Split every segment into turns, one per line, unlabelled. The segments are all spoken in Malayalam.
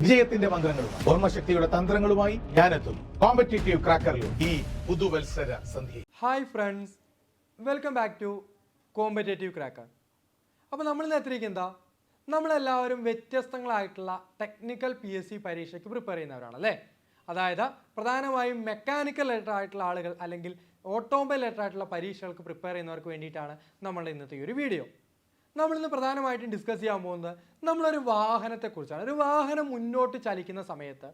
വിജയത്തിന്റെ മന്ത്രങ്ങളുമായി ഓർമ്മശക്തിയുടെ തന്ത്രങ്ങളുമായി ഞാനെത്തുന്നു കോമ്പറ്റേറ്റീവ് ക്രാക്കറിലും ഈ പുതുവത്സര സന്ധ്യ.
Hi friends, welcome back to competitive cracker. അപ്പോൾ നമ്മൾ ഇന്ന് എത്തിയിരിക്കുന്നത് നമ്മളെല്ലാവരും വ്യത്യസ്തങ്ങളായിട്ടുള്ള ടെക്നിക്കൽ PSC പരീക്ഷയ്ക്ക് പ്രിപ്പയർ ചെയ്യുന്നവരാണല്ലേ. അതായത് പ്രധാനമായും മെക്കാനിക്കൽ റിലേറ്റഡ് ആയിട്ടുള്ള ആളുകൾ അല്ലെങ്കിൽ ഓട്ടോമൊബൈൽ റിലേറ്റഡ് ആയിട്ടുള്ള പരീക്ഷകൾക്ക് പ്രിപ്പയർ ചെയ്യുന്നവർക്ക് വേണ്ടിയിട്ടാണ് നമ്മളുടെ ഇന്നത്തെ ഈ ഒരു വീഡിയോ. നമ്മളിന്ന് പ്രധാനമായിട്ടും ഡിസ്കസ് ചെയ്യാൻ പോകുന്നത് നമ്മളൊരു വാഹനത്തെക്കുറിച്ചാണ്. ഒരു വാഹനം മുന്നോട്ട് ചലിക്കുന്ന സമയത്ത്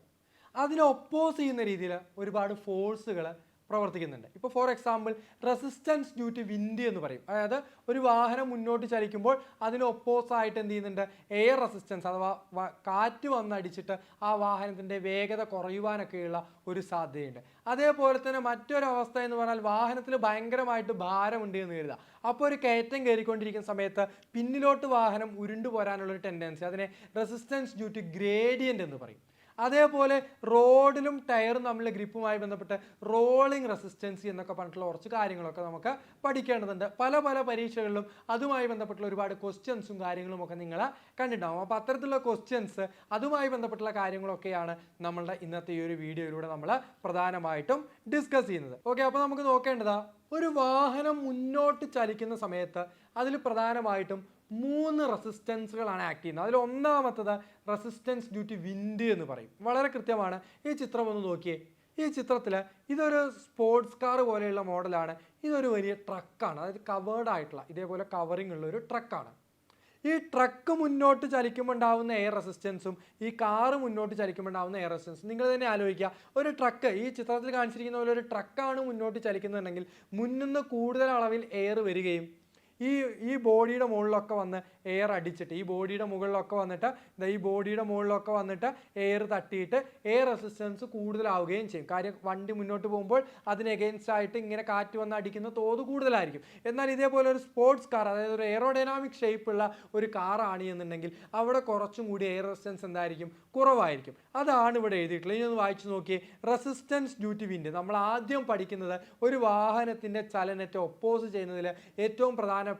അതിനെ ഒപ്പോസ് ചെയ്യുന്ന രീതിയിൽ ഒരുപാട് ഫോഴ്സുകൾ പ്രവർത്തിക്കുന്നുണ്ട്. ഇപ്പോൾ for example resistance due to wind എന്ന് പറയും. അതായത് ഒരു വാഹനം മുന്നോട്ട് ചലിക്കുമ്പോൾ അതിന് ഒപ്പോസായിട്ട് എന്ത് ചെയ്യുന്നുണ്ട്, എയർ റെസിസ്റ്റൻസ് അഥവാ കാറ്റ് വന്നടിച്ചിട്ട് ആ വാഹനത്തിൻ്റെ വേഗത കുറയുവാനൊക്കെയുള്ള ഒരു സാധ്യതയുണ്ട്. അതേപോലെ തന്നെ മറ്റൊരവസ്ഥ എന്ന് പറഞ്ഞാൽ വാഹനത്തിൽ ഭയങ്കരമായിട്ട് ഭാരമുണ്ട് എന്ന് കരുതുക. അപ്പോൾ ഒരു കയറ്റം കയറിക്കൊണ്ടിരിക്കുന്ന സമയത്ത് പിന്നിലോട്ട് വാഹനം ഉരുണ്ടു പോരാനുള്ളൊരു ടെൻഡൻസി, അതിനെ റെസിസ്റ്റൻസ് ഡ്യൂ ടു ഗ്രേഡിയൻ്റ് എന്ന് പറയും. അതേപോലെ റോഡിലും ടയറും തമ്മിലുള്ള ഗ്രിപ്പുമായി ബന്ധപ്പെട്ട് റോളിംഗ് റെസിസ്റ്റൻസി എന്നൊക്കെ പറഞ്ഞിട്ടുള്ള കുറച്ച് കാര്യങ്ങളൊക്കെ നമുക്ക് പഠിക്കേണ്ടതുണ്ട്. പല പരീക്ഷകളിലും അതുമായി ബന്ധപ്പെട്ടുള്ള ഒരുപാട് ക്വസ്റ്റ്യൻസും കാര്യങ്ങളും ഒക്കെ നിങ്ങൾ കണ്ടിട്ടുണ്ടാകും. അപ്പോൾ അത്തരത്തിലുള്ള ക്വസ്റ്റ്യൻസ് അതുമായി ബന്ധപ്പെട്ടുള്ള കാര്യങ്ങളൊക്കെയാണ് നമ്മളുടെ ഇന്നത്തെ ഈ ഒരു വീഡിയോയിലൂടെ നമ്മൾ പ്രധാനമായിട്ടും ഡിസ്കസ് ചെയ്യുന്നത്. ഓക്കെ, അപ്പോൾ നമുക്ക് നോക്കേണ്ടത് ഒരു വാഹനം മുന്നോട്ട് ചലിക്കുന്ന സമയത്ത് അതിൽ പ്രധാനമായിട്ടും 3 റെസിസ്റ്റൻസുകളാണ് ആക്ട് ചെയ്യുന്നത്. അതിൽ ഒന്നാമത്തത് റെസിസ്റ്റൻസ് ഡ്യൂ ടു വിൻഡ് എന്ന് പറയും. വളരെ കൃത്യമാണ്. ഈ ചിത്രം ഒന്ന് നോക്കിയേ. ഈ ചിത്രത്തിൽ ഇതൊരു സ്പോർട്സ് കാർ പോലെയുള്ള മോഡലാണ്. ഇതൊരു വലിയ ട്രക്കാണ്, അതായത് കവേർഡ് ആയിട്ടുള്ള ഇതേപോലെ കവറിംഗ് ഉള്ള ഒരു ട്രക്കാണ്. ഈ ട്രക്ക് മുന്നോട്ട് ചലിക്കുമ്പോൾ ഉണ്ടാകുന്ന എയർ റെസിസ്റ്റൻസും ഈ കാറ് മുന്നോട്ട് ചലിക്കുമ്പോൾ ഉണ്ടാകുന്ന എയർ റെസിസ്റ്റൻസും നിങ്ങൾ തന്നെ ആലോചിക്കുക. ഒരു ട്രക്ക്, ഈ ചിത്രത്തിൽ കാണിച്ചിരിക്കുന്ന പോലെ ഒരു ട്രക്കാണ് മുന്നോട്ട് ചലിക്കുന്നുണ്ടെങ്കിൽ മുന്നിൽ നിന്ന് കൂടുതൽ അളവിൽ എയർ വരികയും ഈ ബോഡിയുടെ മുകളിലൊക്കെ വന്ന് എയർ അടിച്ചിട്ട് ഈ ബോഡിയുടെ മുകളിലൊക്കെ വന്നിട്ട് ഈ ബോഡിയുടെ മുകളിലൊക്കെ വന്നിട്ട് എയർ തട്ടിയിട്ട് എയർ റെസിസ്റ്റൻസ് കൂടുതലാവുകയും ചെയ്യും. കാര്യം വണ്ടി മുന്നോട്ട് പോകുമ്പോൾ അതിന് എഗെയിൻസ്റ്റ് ആയിട്ട് ഇങ്ങനെ കാറ്റ് വന്ന് അടിക്കുന്ന തോത് കൂടുതലായിരിക്കും. എന്നാൽ ഇതേപോലെ ഒരു സ്പോർട്സ് കാർ, അതായത് ഒരു എയറോഡൈനാമിക് ഷേപ്പുള്ള ഒരു കാറാണ് എന്നുണ്ടെങ്കിൽ അവിടെ കുറച്ചും കൂടി എയർ റെസിസ്റ്റൻസ് എന്തായിരിക്കും, കുറവായിരിക്കും. അതാണ് ഇവിടെ എഴുതിയിട്ടുള്ളത്. ഇനി ഒന്ന് വായിച്ചു നോക്കിയേ. റെസിസ്റ്റൻസ് ഡ്യൂ ടു വിൻഡ്, നമ്മൾ ആദ്യം പഠിക്കുന്നത് ഒരു വാഹനത്തിൻ്റെ ചലനത്തെ ഒപ്പോസ് ചെയ്യുന്നതിൽ ഏറ്റവും പ്രധാനപ്പെട്ട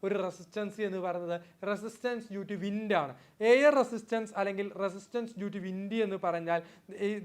ഒരു റെസിസ്റ്റൻസ് എന്ന് പറയുന്നത് റെസിസ്റ്റൻസ് ഡ്യൂ ടു വിൻഡ് ആണ്. എയർ റെസിസ്റ്റൻസ് അല്ലെങ്കിൽ റെസിസ്റ്റൻസ് ഡ്യൂ ടു വിൻഡ് എന്ന് പറഞ്ഞാൽ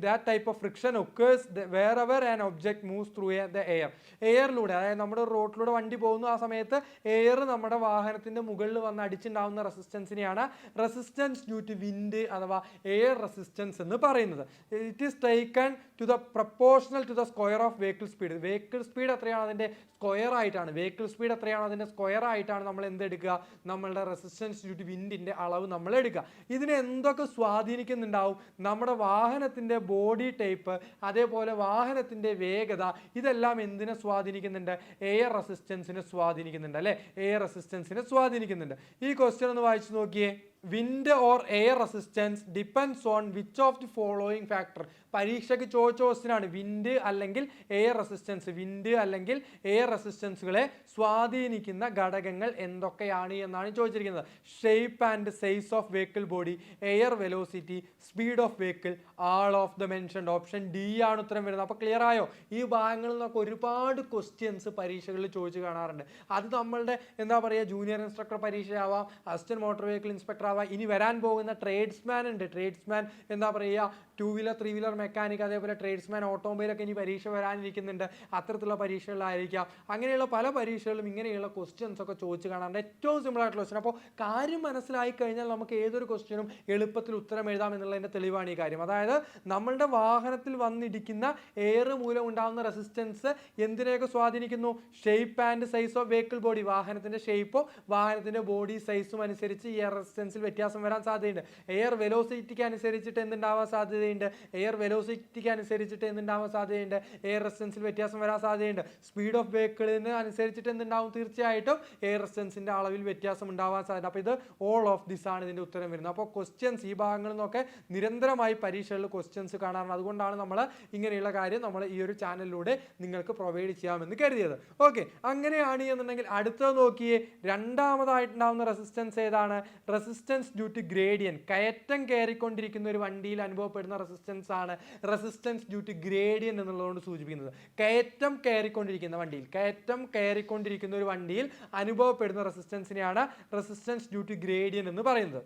that type of friction occurs wherever an object moves through the air. എയറിലൂടെ, അതായത് നമ്മുടെ റോഡിലൂടെ വണ്ടി പോകുന്നു, ആ സമയത്ത് എയർ നമ്മുടെ വാഹനത്തിൻ്റെ മുകളിൽ വന്ന് അടിച്ചുണ്ടാവുന്ന റെസിസ്റ്റൻസിനെയാണ് റെസിസ്റ്റൻസ് ഡ്യൂ ടു വിൻഡ് അഥവാ എയർ റെസിസ്റ്റൻസ് എന്ന് പറയുന്നത്. It is taken to the proportional to the square of vehicle speed. Vehicle speed എത്രയാണ് അതിൻ്റെ സ്ക്വയർ ആയിട്ടാണ്, വെഹിക്കിൾ സ്പീഡ് എത്രയാണ് അതിൻ്റെ സ്ക്വയർ ആയിട്ടാണ് നമ്മൾ എന്തെടുക്കുക, നമ്മളുടെ റെസിസ്റ്റൻസ് ഡ്യൂ ടു വിൻഡിൻ്റെ അളവ് നമ്മൾ എടുക്കുക. ഇതിനെ എന്തൊക്കെ സ്വാധീനിക്കുന്നുണ്ടാവും, നമ്മുടെ വാഹനത്തിൻ്റെ ബോഡി ടൈപ്പ്, അതേപോലെ വാഹനത്തിൻ്റെ വേഗത, ഇതെല്ലാം എന്തിനെ സ്വാധീനിക്കുന്നുണ്ട്, എയർ റെസിസ്റ്റൻസിനെ സ്വാധീനിക്കുന്നുണ്ട് അല്ലേ, എയർ റെസിസ്റ്റൻസിനെ സ്വാധീനിക്കുന്നുണ്ട്. ഈ ക്വസ്റ്റ്യൻ ഒന്ന് വായിച്ചു നോക്കിയേ. Wind or air resistance depends on which of the following factor. പരീക്ഷയ്ക്ക് ചോദിച്ച ക്വസ്റ്റ്യനാണ് വിൻഡ് അല്ലെങ്കിൽ എയർ റെസിസ്റ്റൻസ്. വിൻഡ് അല്ലെങ്കിൽ എയർ റെസിസ്റ്റൻസുകളെ സ്വാധീനിക്കുന്ന ഘടകങ്ങൾ എന്തൊക്കെയാണ് എന്നാണ് ചോദിച്ചിരിക്കുന്നത്. Shape and size of vehicle body, air velocity, speed of vehicle, all of the mentioned. Option D ആണ് ഉത്തരം വരുന്നത്. അപ്പോൾ ക്ലിയർ ആയോ? ഈ ഭാഗങ്ങളിൽ നിന്നൊക്കെ ഒരുപാട് ക്വസ്റ്റ്യൻസ് പരീക്ഷകളിൽ ചോദിച്ചു കാണാറുണ്ട്. അത് നമ്മളുടെ എന്താ പറയുക, ജൂനിയർ ഇൻസ്ട്രക്ടർ പരീക്ഷയാവാം, അസിസ്റ്റന്റ് മോട്ടോർ വെഹിക്കിൾ ഇൻസ്പെക്ടർ ആവാം, ഇനി വരാൻ പോകുന്ന ട്രേഡ്സ്മാൻ ഉണ്ട്. ട്രേഡ്സ്മാൻ എന്താ പറയുക, 2 വീലർ 3 വീലർ മെക്കാനിക്, അതേപോലെ ട്രേഡ്സ്മാൻ ഓട്ടോമൊബൈലൊക്കെ ഇനി പരീക്ഷ വരാനിരിക്കുന്നുണ്ട്. അത്തരത്തിലുള്ള പരീക്ഷകളിലായിരിക്കാം. അങ്ങനെയുള്ള പല പരീക്ഷകളിലും ഇങ്ങനെയുള്ള ക്വസ്റ്റ്യൻസ് ഒക്കെ ചോദിച്ചു കാണാറുണ്ട്. ഏറ്റവും സിമ്പിൾ ആയിട്ടുള്ള ക്വസ്റ്റ്യൻ. അപ്പോൾ കാര്യം മനസ്സിലായി കഴിഞ്ഞാൽ നമുക്ക് ഏതൊരു ക്വസ്റ്റ്യനും എളുപ്പത്തിൽ ഉത്തരം എഴുതാം എന്നുള്ളതിൻ്റെ തെളിവാണ് ഈ കാര്യം. അതായത് നമ്മളുടെ വാഹനത്തിൽ വന്നിരിക്കുന്ന എയർ മൂലം ഉണ്ടാകുന്ന റെസിസ്റ്റൻസ് എന്തിനെയൊക്കെ സ്വാധീനിക്കുന്നു, shape and size of vehicle body, വാഹനത്തിൻ്റെ ഷേപ്പും വാഹനത്തിൻ്റെ ബോഡി സൈസും അനുസരിച്ച് എയർ റെസിസ്റ്റൻസിൽ വ്യത്യാസം വരാൻ സാധ്യതയുണ്ട്. എയർ വെലോസിറ്റിക്ക് അനുസരിച്ചിട്ട് എന്തുണ്ടാവാൻ സാധ്യതയുണ്ട്, എയർ വെലോസിറ്റിക്ക് അനുസരിച്ചിട്ട് എന്തുണ്ടാവാൻ സാധ്യതയുണ്ട്, എയർ റെസിസ്റ്റൻസിൽ വ്യത്യാസം വരാൻ സാധ്യതയുണ്ട്. സ്പീഡ് ഓഫ് വെഹിക്കിളിന് അനുസരിച്ചിട്ട് എന്തുണ്ടാവും, തീർച്ചയായിട്ടും എയർ റെസിസ്റ്റൻസിൻ്റെ അളവിൽ വ്യത്യാസം ഉണ്ടാവാൻ സാധ്യത. അപ്പോൾ ഇത് ഓൾ ഓഫ് ദിസ് ആണ് ഇതിൻ്റെ ഉത്തരം വരുന്നത്. അപ്പോൾ ക്വസ്റ്റ്യൻസ് ഈ ഭാഗങ്ങളിൽ നിന്നൊക്കെ നിരന്തരമായി പരീക്ഷകളിൽ ക്വസ്റ്റ്യൻസ് കാണാറുണ്ട്. അതുകൊണ്ടാണ് നമ്മൾ ഇങ്ങനെയുള്ള കാര്യം നമ്മൾ ഈ ഒരു ചാനലിലൂടെ നിങ്ങൾക്ക് പ്രൊവൈഡ് ചെയ്യാമെന്ന് കരുതിയത്. ഓക്കെ, അങ്ങനെയാണ് എന്നുണ്ടെങ്കിൽ അടുത്തത് നോക്കിയേ. രണ്ടാമതായിട്ടുണ്ടാകുന്ന റെസിസ്റ്റൻസ് ഏതാണ്, റെസിസ്റ്റൻസ് ഡ്യൂ ടു ഗ്രേഡിയൻറ്റ്. കയറ്റം കയറിക്കൊണ്ടിരിക്കുന്ന ഒരു വണ്ടിയിൽ അനുഭവപ്പെടുന്ന റെസിസ്റ്റൻസ് ആണ് റെസിസ്റ്റൻസ് ഡ്യൂ ടു ഗ്രേഡിയൻറ്റ് എന്നുള്ളതുകൊണ്ട് സൂചിപ്പിക്കുന്നത്. കയറ്റം കയറിക്കൊണ്ടിരിക്കുന്ന ഒരു വണ്ടിയിൽ അനുഭവപ്പെടുന്ന റെസിസ്റ്റൻസിനെയാണ് റെസിസ്റ്റൻസ് ഡ്യൂ ടു ഗ്രേഡിയൻറ്റ് എന്ന് പറയുന്നത്.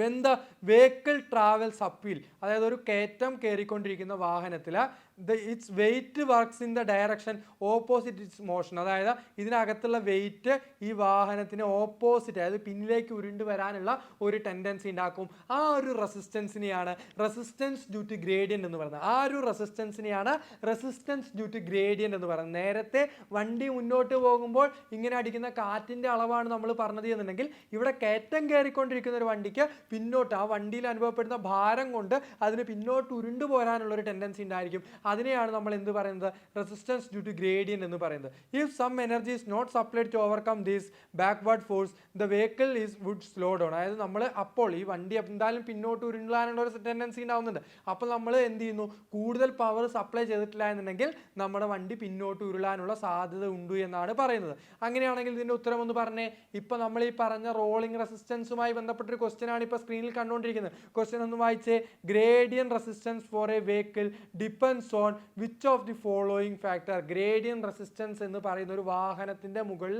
When the vehicle travels uphill, അതായത് ഒരു കയറ്റം കയറിക്കൊണ്ടിരിക്കുന്ന വാഹനത്തിൽ its weight works in the direction opposite its motion, അതായത് ഇതിനകത്തുള്ള വെയിറ്റ് ഈ വാഹനത്തിന് ഓപ്പോസിറ്റ്, അതായത് പിന്നിലേക്ക് ഉരുണ്ട് വരാനുള്ള ഒരു ടെൻഡൻസി ഉണ്ടാക്കും. ആ ഒരു റെസിസ്റ്റൻസിനെയാണ് റെസിസ്റ്റൻസ് ഡ്യൂ ടു ഗ്രേഡിയൻ്റ് എന്ന് പറയുന്നത്. ആ ഒരു റെസിസ്റ്റൻസിനെയാണ് റെസിസ്റ്റൻസ് ഡ്യൂ ടു ഗ്രേഡിയൻ്റ് എന്ന് പറയുന്നത്. നേരത്തെ വണ്ടി മുന്നോട്ട് പോകുമ്പോൾ ഇങ്ങനെ അടിക്കുന്ന കാറ്റിൻ്റെ അളവാണ് നമ്മൾ പറഞ്ഞത് എന്നുണ്ടെങ്കിൽ, ഇവിടെ കയറ്റം കയറിക്കൊണ്ടിരിക്കുന്ന ഒരു വണ്ടിക്ക് പിന്നോട്ട്, ആ വണ്ടിയിൽ അനുഭവപ്പെടുന്ന ഭാരം കൊണ്ട് അതിന് പിന്നോട്ട് ഉരുണ്ടു പോരാനുള്ള ഒരു ടെൻഡൻസി ഉണ്ടായിരിക്കും. അതിനെയാണ് നമ്മൾ എന്ത് പറയുന്നത്, റെസിസ്റ്റൻസ് ഡ്യൂ ടു ഗ്രേഡിയൻ്റ് എന്ന് പറയുന്നത്. If some energy is not supplied to overcome these backward force the vehicle is would slow down, അതായത് നമ്മൾ അപ്പോൾ ഈ വണ്ടി എന്തായാലും പിന്നോട്ട് ഉരുളാനുള്ള ഒരു ടെൻഡൻസി ഉണ്ടാവുന്നുണ്ട്. അപ്പോൾ നമ്മൾ എന്ത് ചെയ്യുന്നു, കൂടുതൽ പവർ സപ്ലൈ ചെയ്തിട്ടില്ല എന്നുണ്ടെങ്കിൽ നമ്മുടെ വണ്ടി പിന്നോട്ട് ഉരുളാനുള്ള സാധ്യത ഉണ്ട് എന്നാണ് പറയുന്നത്. അങ്ങനെയാണെങ്കിൽ ഇതിൻ്റെ ഉത്തരം ഒന്ന് പറഞ്ഞേ. ഇപ്പം നമ്മൾ ഈ പറഞ്ഞ റോളിംഗ് റെസിസ്റ്റൻസുമായി ബന്ധപ്പെട്ടൊരു ക്വസ്റ്റ്യൻ ആണ് ഇപ്പോൾ സ്ക്രീനിൽ കണ്ടുകൊണ്ടിരിക്കുന്നത്. ക്വസ്റ്റ്യൻ ഒന്ന് വായിച്ചേ. Gradient resistance for a vehicle depends on which of the following factor. Gradient resistance എന്ന് പറയുന്ന ഒരു വാഹനത്തിൻ്റെ മുകളിൽ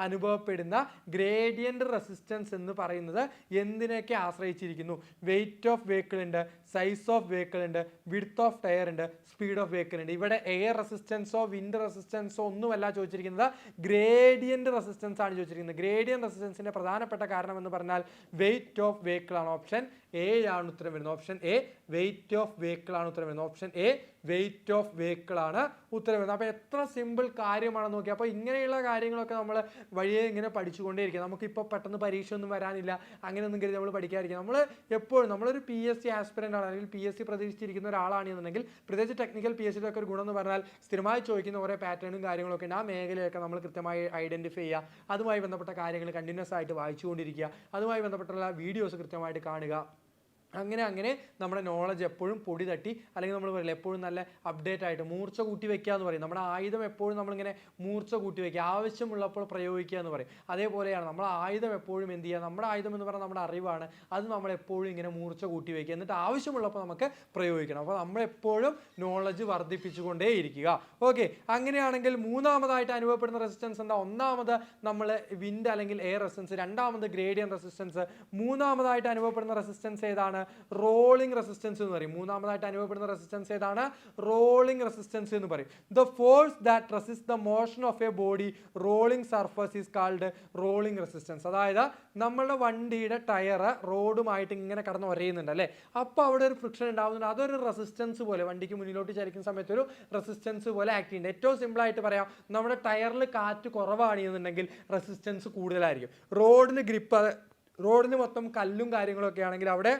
അനുഭവപ്പെടുന്ന ഗ്രേഡിയൻ്റ് റെസിസ്റ്റൻസ് എന്ന് പറയുന്നത് എന്തിനൊക്കെ ആശ്രയിച്ചിരിക്കുന്നു? വെയിറ്റ് ഓഫ് വെഹിക്കിൾ ഉണ്ട്, സൈസ് ഓഫ് വെഹിക്കിൾ ഉണ്ട്, വിഡ്ത്ത് ഓഫ് ടയർ ഉണ്ട്, സ്പീഡ് ഓഫ് വെഹിക്കിൾ ഉണ്ട്. ഇവിടെ എയർ റെസിസ്റ്റൻസോ വിൻഡ് റെസിസ്റ്റൻസോ ഒന്നുമല്ല ചോദിച്ചിരിക്കുന്നത്, ഗ്രേഡിയൻ്റ് റെസിസ്റ്റൻസ് ആണ് ചോദിച്ചിരിക്കുന്നത്. ഗ്രേഡിയൻ്റ് റെസിസ്റ്റൻസിൻ്റെ പ്രധാനപ്പെട്ട കാരണം എന്ന് പറഞ്ഞാൽ വെയിറ്റ് ഓഫ് വെഹിക്കിൾ ആണ്. ഓപ്ഷൻ എ ആണ് ഉത്തരം വരുന്നത്. Option A weight of vehicle ആണ് ഉത്തരം വരുന്നത്. Option A weight of vehicle ആണ് ഉത്തരം വരുന്നത്. അപ്പോൾ എത്ര സിമ്പിൾ കാര്യമാണെന്ന് നോക്കി. അപ്പോൾ ഇങ്ങനെയുള്ള കാര്യങ്ങളൊക്കെ നമ്മൾ വഴിയെ ഇങ്ങനെ പഠിച്ചുകൊണ്ടേയിരിക്കുക. നമുക്കിപ്പോൾ പെട്ടെന്ന് പരീക്ഷ ഒന്നും വരാനില്ല, അങ്ങനെയൊന്നും കരുതി നമ്മൾ പഠിക്കാതിരിക്കുക. നമ്മൾ എപ്പോഴും നമ്മളൊരു PSC ആസ്പിറൻ്റ് ആണ്, അല്ലെങ്കിൽ PSC പ്രതീക്ഷിച്ചിരിക്കുന്ന ഒരാളാണെന്നുണ്ടെങ്കിൽ, പ്രത്യേകിച്ച് ടെക്നിക്കൽ PSC ഒക്കെ ഒരു ഗുണം എന്ന് പറഞ്ഞാൽ സ്ഥിരമായി ചോദിക്കുന്ന കുറേ പാറ്റേണും കാര്യങ്ങളൊക്കെ ഉണ്ട്. ആ മേഖലയൊക്കെ നമ്മൾ കൃത്യമായി ഐഡൻറ്റിഫൈ ചെയ്യുക, അതുമായി ബന്ധപ്പെട്ട കാര്യങ്ങൾ കണ്ടിന്യൂസ് ആയിട്ട് വായിച്ചുകൊണ്ടിരിക്കുക, അതുമായി ബന്ധപ്പെട്ടുള്ള വീഡിയോസ് കൃത്യമായിട്ട് കാണുക. അങ്ങനെ നമ്മുടെ നോളജ് എപ്പോഴും പൊടി തട്ടി, അല്ലെങ്കിൽ നമ്മൾ പറയില്ല എപ്പോഴും നല്ല അപ്ഡേറ്റ് ആയിട്ട് മൂർച്ച കൂട്ടി വെക്കുക എന്ന് പറയും. നമ്മുടെ ആയുധം എപ്പോഴും നമ്മളിങ്ങനെ മൂർച്ച കൂട്ടി വയ്ക്കുക, ആവശ്യമുള്ളപ്പോൾ പ്രയോഗിക്കുക എന്ന് പറയും. അതേപോലെയാണ് നമ്മുടെ ആയുധം എപ്പോഴും എന്ത് ചെയ്യുക, നമ്മുടെ ആയുധം എന്ന് പറഞ്ഞാൽ നമ്മുടെ അറിവാണ്, അത് നമ്മൾ എപ്പോഴും ഇങ്ങനെ മൂർച്ച കൂട്ടി വയ്ക്കുക, എന്നിട്ട് ആവശ്യമുള്ളപ്പോൾ നമുക്ക് പ്രയോഗിക്കണം. അപ്പോൾ നമ്മളെപ്പോഴും നോളജ് വർദ്ധിപ്പിച്ചുകൊണ്ടേ ഇരിക്കുക. ഓക്കെ, അങ്ങനെയാണെങ്കിൽ മൂന്നാമതായിട്ട് അനുഭവപ്പെടുന്ന റെസിസ്റ്റൻസ് എന്താ? ഒന്നാമത് നമ്മൾ വിൻഡ് അല്ലെങ്കിൽ എയർ റെസിസ്റ്റൻസ്, രണ്ടാമത് ഗ്രേഡിയൻ റെസിസ്റ്റൻസ്, മൂന്നാമതായിട്ട് അനുഭവപ്പെടുന്ന റെസിസ്റ്റൻസ് ഏതാണ്? റോളിംഗ് റെസിസ്റ്റൻസ് എന്ന് പറയും. മൂന്നാമതായിട്ട് അനുഭവപ്പെടുന്ന റെസിസ്റ്റൻസ് ഏതാണ്? റോളിംഗ് റെസിസ്റ്റൻസ് എന്ന് പറയും. The force that resist the motion of A body rolling surface is called rolling resistance. അതായത് നമ്മളുടെ വണ്ടിയുടെ ടയർ റോഡുമായിട്ട് ഇങ്ങനെ കടന്ന് ഒരയുന്നുണ്ട് അല്ലേ, അപ്പോൾ അവിടെ ഒരു ഫ്രിക്ഷൻ ഉണ്ടാകുന്നുണ്ട്. അതൊരു റെസിസ്റ്റൻസ് പോലെ, വണ്ടിക്ക് മുന്നിലോട്ട് ചലിക്കുന്ന സമയത്ത് ഒരു റെസിസ്റ്റൻസ് പോലെ ആക്ട് ചെയ്യുന്നുണ്ട്. ഏറ്റവും സിമ്പിളായിട്ട് പറയാം, നമ്മുടെ ടയറിൽ കാറ്റ് കുറവാണെന്നുണ്ടെങ്കിൽ റെസിസ്റ്റൻസ് കൂടുതലായിരിക്കും. റോഡിന് മൊത്തം കല്ലും കാര്യങ്ങളൊക്കെ ആണെങ്കിൽ അവിടെ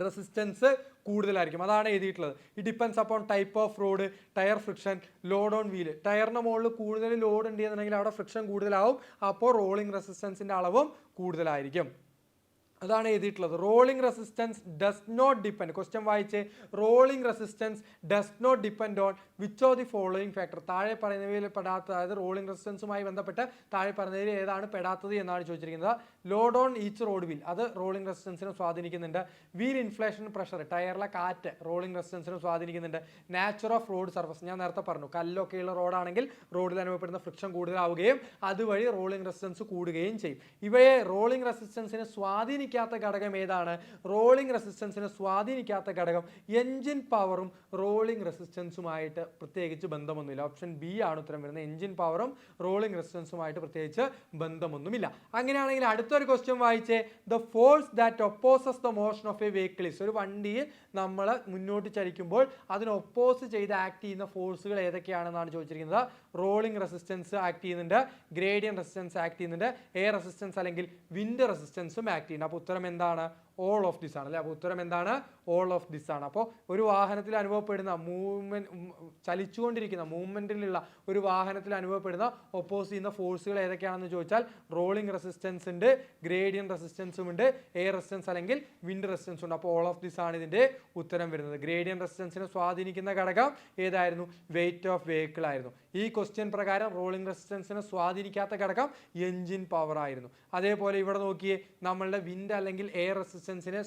റെസിസ്റ്റൻസ് കൂടുതലായിരിക്കും. അതാണ് എഴുതിയിട്ടുള്ളത്. It depends upon type of road, tyre friction, load on wheel. ടയറിൻ്റെ മുകളിൽ കൂടുതൽ ലോഡ് ഉണ്ട് എന്നുണ്ടെങ്കിൽ അവിടെ ഫ്രിക്ഷൻ കൂടുതലാവും, അപ്പോൾ റോളിംഗ് റെസിസ്റ്റൻസിൻ്റെ അളവും കൂടുതലായിരിക്കും. അതാണ് എഴുതിയിട്ടുള്ളത്. Rolling resistance does not depend. Question വായിച്ച്. Rolling resistance does not depend on which of the following factor. താഴെ പറയുന്നവയിൽ പെടാത്ത, അതായത് റോളിംഗ് റെസിസ്റ്റൻസുമായി ബന്ധപ്പെട്ട് താഴെ പറയുന്നതിൽ ഏതാണ് പെടാത്തത് എന്നാണ് ചോദിച്ചിരിക്കുന്നത്. Load on each road wheel, അത് റോളിംഗ് റെസിസ്റ്റൻസിനെ സ്വാധീനിക്കുന്നുണ്ട്. വീൽ ഇൻഫ്ലേഷൻ പ്രഷർ, ടയറിലെ കാറ്റ് റോളിംഗ് റെസിസ്റ്റൻസിനെ സ്വാധീനിക്കുന്നുണ്ട്. നാച്ചർ ഓഫ് റോഡ് സർഫസ്, ഞാൻ നേരത്തെ പറഞ്ഞു, കല്ലൊക്കെയുള്ള റോഡാണെങ്കിൽ റോഡിൽ അനുഭവപ്പെടുന്ന ഫ്രിക്ഷൻ കൂടുതലാവുകയും അതുവഴി റോളിംഗ് റെസിസ്റ്റൻസ് കൂടുകയും ചെയ്യും. ഇവയെ റോളിംഗ് റെസിസ്റ്റൻസിനെ സ്വാധീനിക്കാത്ത ഘടകം ഏതാണ്? റോളിംഗ് റെസിസ്റ്റൻസിനെ സ്വാധീനിക്കാത്ത ഘടകം എൻജിൻ പവറും റോളിംഗ് റെസിസ്റ്റൻസുമായിട്ട് പ്രത്യേകിച്ച് ബന്ധമൊന്നുമില്ല. ഓപ്ഷൻ ബി ആണ് ഉത്തരം വരുന്നത്. എൻജിൻ പവറും റോളിംഗ് റെസിസ്റ്റൻസുമായിട്ട് പ്രത്യേകിച്ച് ബന്ധമൊന്നുമില്ല. അങ്ങനെയാണെങ്കിൽ അടുത്തൊരു ക്വസ്റ്റ്യൻ വായിച്ചേ. The force that opposes the motion of A vehicle is. ഒരു വണ്ടിയിൽ നമ്മൾ മുന്നോട്ട് ചലിക്കുമ്പോൾ അതിന് ഒപ്പോസ് ചെയ്ത് ആക്ട് ചെയ്യുന്ന ഫോഴ്സുകൾ ഏതൊക്കെയാണെന്നാണ് ചോദിച്ചിരിക്കുന്നത്. റോളിംഗ് റെസിസ്റ്റൻസ് ആക്ട് ചെയ്യുന്നുണ്ട്, ഗ്രേഡിയൻ റെസിസ്റ്റൻസ് ആക്ട് ചെയ്യുന്നുണ്ട്, എയർ റെസിസ്റ്റൻസ് അല്ലെങ്കിൽ വിൻഡ് റെസിസ്റ്റൻസും ആക്ട് ചെയ്യുന്നുണ്ട്. അപ്പോൾ ഉത്തരം എന്താണ്? ഓൾ ഓഫ് ദിസ് ആണ് അല്ലേ. അപ്പോൾ ഉത്തരം എന്താണ്? ഓൾ ഓഫ് ദിസ് ആണ്. അപ്പോൾ ഒരു വാഹനത്തിൽ അനുഭവപ്പെടുന്ന ചലിച്ചുകൊണ്ടിരിക്കുന്ന മൂവ്മെൻറ്റിലുള്ള ഒരു വാഹനത്തിൽ അനുഭവപ്പെടുന്ന ഒപ്പോസ് ചെയ്യുന്ന ഫോഴ്സുകൾ ഏതൊക്കെയാണെന്ന് ചോദിച്ചാൽ റോളിംഗ് റെസിസ്റ്റൻസ് ഉണ്ട്, ഗ്രേഡിയൻ റെസിസ്റ്റൻസും ഉണ്ട്, എയർ റെസിസ്റ്റൻസ് അല്ലെങ്കിൽ വിൻഡ് റെസിസ്റ്റൻസ് ഉണ്ട്. അപ്പോൾ ഓൾ ഓഫ് ദിസ് ആണ് ഇതിൻ്റെ ഉത്തരം വരുന്നത്. ഗ്രേഡിയൻ റെസിസ്റ്റൻസിനെ സ്വാധീനിക്കുന്ന ഘടകം ഏതായിരുന്നു? വെയിറ്റ് ഓഫ് വെഹിക്കിൾ ആയിരുന്നു. ഈ ക്വസ്റ്റ്യൻ പ്രകാരം റോളിംഗ് റെസിസ്റ്റൻസിനെ സ്വാധീനിക്കാത്ത ഘടകം എൻജിൻ പവർ ആയിരുന്നു. അതേപോലെ ഇവിടെ നോക്കിയേ, നമ്മളുടെ വിൻഡ് എൻജിൻ്റെ അല്ലെങ്കിൽ എയർ റെസിസ്റ്റൻസിനെ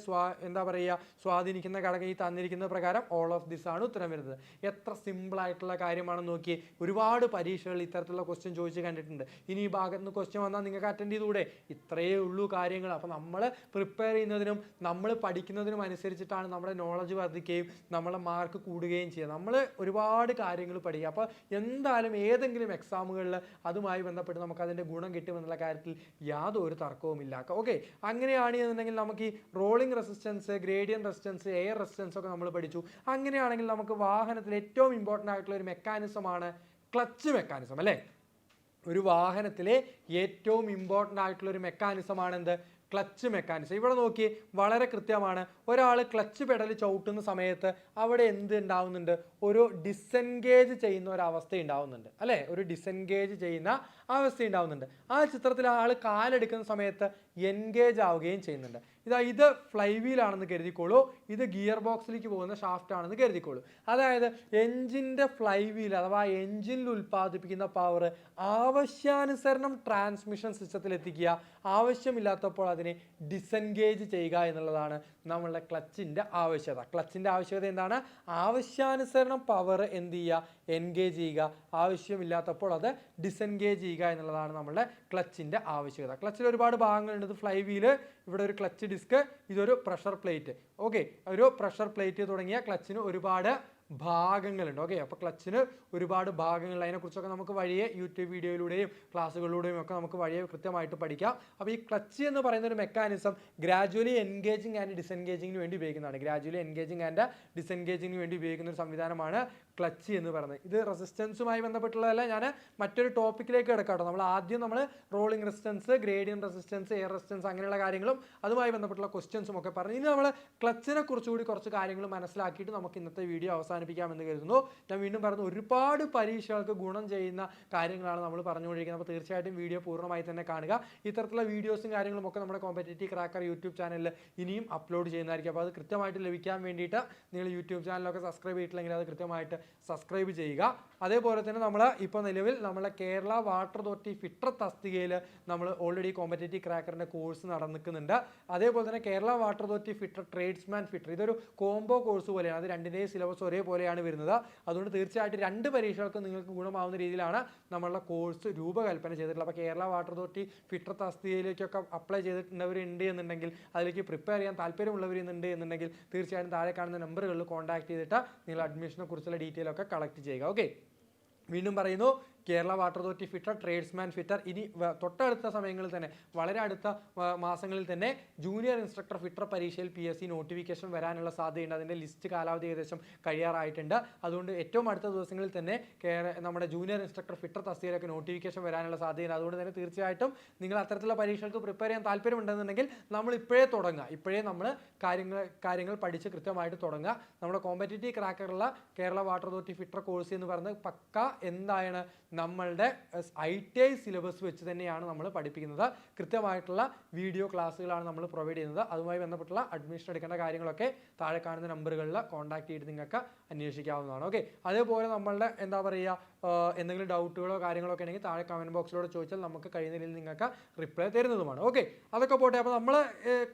സ്വാധീനിക്കുന്ന ഘടകം ഈ തന്നിരിക്കുന്ന പ്രകാരം ഓൾ ഓഫ് ദിസ് ആണ് ഉത്തരം വരുന്നത്. എത്ര സിമ്പിൾ ആയിട്ടുള്ള കാര്യമാണെന്ന് നോക്കി. ഒരുപാട് പരീക്ഷകൾ ഇത്തരത്തിലുള്ള ക്വസ്റ്റ്യൻ ചോദിച്ച് കണ്ടിട്ടുണ്ട്. ഇനി ഈ ഭാഗത്ത് നിന്ന് ക്വസ്റ്റ്യൻ വന്നാൽ നിങ്ങൾക്ക് അറ്റൻഡ് ചെയ്തുകൂടെ? ഇത്രയേ ഉള്ളൂ കാര്യങ്ങൾ. അപ്പോൾ നമ്മൾ പ്രിപ്പയർ ചെയ്യുന്നതിനും നമ്മൾ പഠിക്കുന്നതിനും അനുസരിച്ചിട്ടാണ് നമ്മുടെ നോളജ് വർദ്ധിക്കുകയും നമ്മളെ മാർക്ക് കൂടുകയും ചെയ്യുക. നമ്മൾ ഒരുപാട് കാര്യങ്ങൾ പഠിക്കുക. അപ്പോൾ എന്തായാലും ഏതെങ്കിലും എക്സാമുകളിൽ അതുമായി ബന്ധപ്പെട്ട് നമുക്ക് അതിൻ്റെ ഗുണം കിട്ടുമെന്നുള്ള കാര്യത്തിൽ യാതൊരു തർക്കവുമില്ല. ഓക്കെ, അങ്ങനെയാണ് എന്നുണ്ടെങ്കിൽ നമുക്ക് ഈ rolling resistance, ഗ്രേഡിയൻ resistance, air resistance ഒക്കെ നമ്മൾ പഠിച്ചു. അങ്ങനെയാണെങ്കിൽ നമുക്ക് വാഹനത്തിൽ ഏറ്റവും ഇമ്പോർട്ടൻ്റ് ആയിട്ടുള്ള ഒരു മെക്കാനിസമാണ് ക്ലച്ച് മെക്കാനിസം അല്ലേ? ഒരു വാഹനത്തിലെ ഏറ്റവും ഇമ്പോർട്ടൻ്റ് ആയിട്ടുള്ള ഒരു മെക്കാനിസമാണ് എന്ത്? Clutch mechanism. ഇവിടെ നോക്കി, വളരെ കൃത്യമാണ്. ഒരാൾ ക്ലച്ച് പെഡൽ ചവിട്ടുന്ന സമയത്ത് അവിടെ എന്ത് ഉണ്ടാവുന്നുണ്ട്? ഒരു ഡിസെൻഗേജ് ചെയ്യുന്ന ഒരു അവസ്ഥ ഉണ്ടാവുന്നുണ്ട് അല്ലേ? ഒരു ഡിസെൻഗേജ് ചെയ്യുന്ന അവസ്ഥ ഉണ്ടാവുന്നുണ്ട്. ആ ചിത്രത്തിൽ ആൾ കാലെടുക്കുന്ന സമയത്ത് എൻഗേജ് ആവുകയും ചെയ്യുന്നുണ്ട്. ഇത് ഫ്ലൈ വീലാണെന്ന് കരുതിക്കോളൂ, ഇത് ഗിയർ ബോക്സിലേക്ക് പോകുന്ന ഷാഫ്റ്റ് ആണെന്ന് കരുതിക്കോളൂ. അതായത് എൻജിൻ്റെ ഫ്ലൈ വീൽ അഥവാ എൻജിനിൽ ഉൽപ്പാദിപ്പിക്കുന്ന പവർ ആവശ്യാനുസരണം ട്രാൻസ്മിഷൻ സിസ്റ്റത്തിൽ എത്തിക്കുക, ആവശ്യമില്ലാത്തപ്പോൾ അതിനെ ഡിസെൻഗേജ് ചെയ്യുക എന്നുള്ളതാണ് നമ്മളുടെ ക്ലച്ചിൻ്റെ ആവശ്യകത. ക്ലച്ചിൻ്റെ ആവശ്യകത എന്താണ്? ആവശ്യാനുസരണം പവർ എന്ത് ചെയ്യുക? എൻഗേജ് ചെയ്യുക, ആവശ്യമില്ലാത്തപ്പോൾ അത് ഡിസെൻഗേജ് ചെയ്യുക എന്നുള്ളതാണ് നമ്മളുടെ ക്ലച്ചിൻ്റെ ആവശ്യകത. ക്ലച്ചിൽ ഒരുപാട് ഭാഗങ്ങളുണ്ട്. ഇത് ഫ്ലൈ വീല്, ഇവിടെ ഒരു ക്ലച്ച് ഡിസ്ക്, ഇതൊരു പ്രഷർ പ്ലേറ്റ്. ഓക്കെ, ഒരു പ്രഷർ പ്ലേറ്റ് തുടങ്ങിയ ക്ലച്ചിന് ഒരുപാട് ഭാഗങ്ങളുണ്ട്. ഓക്കെ, അപ്പോൾ ക്ലച്ചിന് ഒരുപാട് ഭാഗങ്ങളുണ്ട്. അതിനെക്കുറിച്ചൊക്കെ നമുക്ക് വഴിയെ യൂട്യൂബ് വീഡിയോയിലൂടെയും ക്ലാസ്സുകളിലൂടെയും ഒക്കെ നമുക്ക് വഴിയെ കൃത്യമായിട്ട് പഠിക്കാം. അപ്പോൾ ഈ ക്ലച്ച് എന്ന് പറയുന്ന ഒരു മെക്കാനിസം ഗ്രാജുവലി എൻഗേജിങ് ആൻഡ് ഡിസെൻഗേജിങ്ങിന് വേണ്ടി ഉപയോഗിക്കുന്നതാണ്. ഗ്രാജുവലി എൻഗേജിങ് ആൻഡ് ഡിസെൻഗേജിങ്ങിന് വേണ്ടി ഉപയോഗിക്കുന്ന ഒരു സംവിധാനമാണ് ക്ലച്ച് എന്ന് പറയുന്നത്. ഇത് റെസിസ്റ്റൻസുമായി ബന്ധപ്പെട്ടുള്ളതല്ല. ഞാൻ മറ്റൊരു ടോപ്പിക്കിലേക്ക് കിടക്കാട്ടോ. നമ്മൾ rolling resistance, ഗ്രേഡിയൻ resistance, air resistance അങ്ങനെയുള്ള കാര്യങ്ങളും അതുമായി ബന്ധപ്പെട്ടുള്ള ക്വസ്റ്റ്യൻസും ഒക്കെ പറഞ്ഞു. ഇനി നമ്മൾ ക്ലച്ചിനെ കുറിച്ചുകൂടി കുറച്ച് കാര്യങ്ങൾ മനസ്സിലാക്കിയിട്ട് നമുക്ക് ഇന്നത്തെ വീഡിയോ അവസാനിപ്പിക്കാമെന്ന് കരുതുന്നു. ഞാൻ വീണ്ടും പറഞ്ഞു, ഒരുപാട് പരീക്ഷകൾക്ക് ഗുണം ചെയ്യുന്ന കാര്യങ്ങളാണ് നമ്മൾ പറഞ്ഞുകൊണ്ടിരിക്കുന്നത്. അപ്പോൾ തീർച്ചയായിട്ടും വീഡിയോ പൂർണ്ണമായി തന്നെ കാണുക. ഇത്തരത്തിലുള്ള വീഡിയോസും കാര്യങ്ങളും ഒക്കെ നമ്മുടെ കോമ്പറ്റേറ്റീവ് ക്രാക്കർ യൂട്യൂബ് ചാനലിൽ ഇനിയും അപ്ലോഡ് ചെയ്യുന്നതായിരിക്കും. അപ്പോൾ അത് കൃത്യമായിട്ട് ലഭിക്കാൻ വേണ്ടിയിട്ട് നിങ്ങൾ യൂട്യൂബ് ചാനലൊക്കെ സബ്സ്ക്രൈബ് ചെയ്തിട്ടില്ലെങ്കിൽ അത് കൃത്യമായിട്ട് സബ്സ്ക്രൈബ് ചെയ്യുക. അതേപോലെ തന്നെ നമ്മൾ ഇപ്പോൾ നിലവിൽ നമ്മളെ കേരള വാട്ടർ അതോറിറ്റി ഫിറ്റർ തസ്തികയിൽ നമ്മൾ ഓൾറെഡി കോമ്പറ്റേറ്റീവ് ക്രാക്കറിൻ്റെ കോഴ്സ് നടന്നിക്കുന്നുണ്ട്. അതേപോലെ തന്നെ Kerala water authority fitter tradesman fitter, ഇതൊരു കോംബോ കോഴ്സ് പോലെയാണ്. അത് രണ്ടിൻ്റെയും സിലബസ് ഒരേപോലെയാണ് വരുന്നത്. അതുകൊണ്ട് തീർച്ചയായിട്ടും രണ്ട് പരീക്ഷകൾക്ക് നിങ്ങൾക്ക് ഗുണമാവുന്ന രീതിയിലാണ് നമ്മളുടെ കോഴ്സ് രൂപകൽപ്പന ചെയ്തിട്ടുള്ളത്. അപ്പോൾ കേരള വാട്ടർ അതോറിറ്റി ഫിറ്റർ തസ്തികയിലേക്കൊക്കെ അപ്ലൈ ചെയ്തിട്ടുള്ളവരുണ്ട് എന്നുണ്ടെങ്കിൽ, അതിലേക്ക് പ്രിപ്പയർ ചെയ്യാൻ താല്പര്യമുള്ളവരുണ്ട് എന്നുണ്ടെങ്കിൽ തീർച്ചയായും താഴെ കാണുന്ന നമ്പറുകളിൽ കോൺടാക്ട് ചെയ്തിട്ട് നിങ്ങൾ അഡ്മിഷനെ കുറിച്ചുള്ള ഡീറ്റെയിൽ ഒക്കെ കളക്ട് ചെയ്യുക. ഓക്കെ, വീണ്ടും പറയുന്നു, Kerala water authority fitter, tradesman fitter, ഇനി തൊട്ടടുത്ത സമയങ്ങളിൽ തന്നെ, വളരെ അടുത്ത മാസങ്ങളിൽ തന്നെ ജൂനിയർ ഇൻസ്ട്രക്ടർ ഫിറ്റർ പരീക്ഷയിൽ PSC നോട്ടിഫിക്കേഷൻ വരാനുള്ള സാധ്യതയുണ്ട്. അതിൻ്റെ ലിസ്റ്റ് കാലാവധി ഏകദേശം കഴിയാറായിട്ടുണ്ട്. അതുകൊണ്ട് ഏറ്റവും അടുത്ത ദിവസങ്ങളിൽ തന്നെ നമ്മുടെ ജൂനിയർ ഇൻസ്ട്രക്ടർ ഫിറ്റർ തസ്തികയിലൊക്കെ നോട്ടിഫിക്കേഷൻ വരാനുള്ള സാധ്യതയുണ്ട്. അതുകൊണ്ട് തന്നെ തീർച്ചയായിട്ടും നിങ്ങൾ അത്തരത്തിലുള്ള പരീക്ഷകൾക്ക് പ്രിപ്പയർ ചെയ്യാൻ താല്പര്യമുണ്ടെന്നുണ്ടെങ്കിൽ നമ്മൾ ഇപ്പോഴേ തുടങ്ങുക. ഇപ്പോഴേ നമ്മൾ കാര്യങ്ങൾ പഠിച്ച് കൃത്യമായിട്ട് തുടങ്ങുക. നമ്മുടെ കോമ്പറ്റേറ്റീവ് ക്രാക്കറുള്ള Kerala water authority fitter course എന്ന് പറയുന്നത് പക്ക എന്താണ് നമ്മളുടെ ITI സിലബസ് വെച്ച് തന്നെയാണ് നമ്മൾ പഠിപ്പിക്കുന്നത്. കൃത്യമായിട്ടുള്ള വീഡിയോ ക്ലാസ്സുകളാണ് നമ്മൾ പ്രൊവൈഡ് ചെയ്യുന്നത്. അതുമായി ബന്ധപ്പെട്ടുള്ള അഡ്മിഷൻ എടുക്കേണ്ട കാര്യങ്ങളൊക്കെ താഴെ കാണുന്ന നമ്പറുകളിൽ കോൺടാക്ട് ചെയ്ത് നിങ്ങൾക്ക് അന്വേഷിക്കാവുന്നതാണ്. ഓക്കെ, അതേപോലെ നമ്മളുടെ എന്താ പറയുക, എന്തെങ്കിലും ഡൗട്ടുകളോ കാര്യങ്ങളോ ഒക്കെ ഉണ്ടെങ്കിൽ താഴെ കമൻറ്റ് ബോക്സിലൂടെ ചോദിച്ചാൽ നമുക്ക് കഴിയുന്ന രീതിയിൽ നിങ്ങൾക്ക് റിപ്ലൈ തരുന്നതുമാണ്. ഓക്കെ, അതൊക്കെ പോട്ടെ. അപ്പോൾ നമ്മൾ